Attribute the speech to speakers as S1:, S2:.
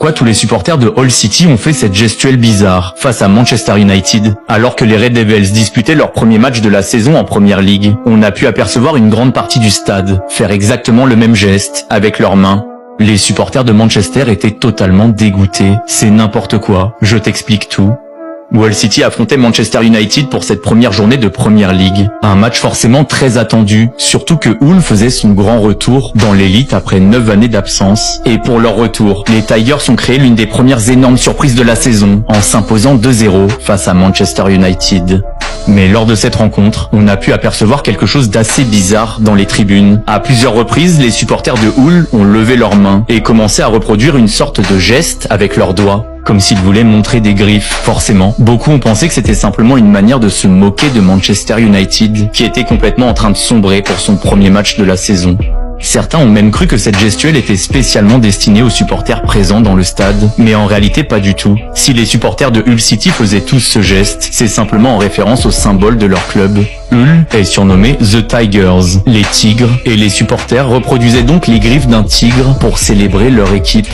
S1: pourquoi tous les supporters de Hull City ont fait cette gestuelle bizarre face à Manchester United. Alors que les Red Devils disputaient leur premier match de la saison en Premier League, on a pu apercevoir une grande partie du stade faire exactement le même geste avec leurs mains. Les supporters de Manchester étaient totalement dégoûtés. C'est n'importe quoi, je t'explique tout. Hull City affrontait Manchester United pour cette première journée de Premier League. Un match forcément très attendu, surtout que Hull faisait son grand retour dans l'élite après 9 années d'absence. Et pour leur retour, les Tigers ont créé l'une des premières énormes surprises de la saison, en s'imposant 2-0 face à Manchester United. Mais lors de cette rencontre, on a pu apercevoir quelque chose d'assez bizarre dans les tribunes. À plusieurs reprises, les supporters de Hull ont levé leurs mains et commencé à reproduire une sorte de geste avec leurs doigts, comme s'ils voulaient montrer des griffes. Forcément, beaucoup ont pensé que c'était simplement une manière de se moquer de Manchester United, qui était complètement en train de sombrer pour son premier match de la saison. Certains ont même cru que cette gestuelle était spécialement destinée aux supporters présents dans le stade, mais en réalité pas du tout. Si les supporters de Hull City faisaient tous ce geste, c'est simplement en référence au symbole de leur club. Hull est surnommé The Tigers, les tigres, et les supporters reproduisaient donc les griffes d'un tigre pour célébrer leur équipe.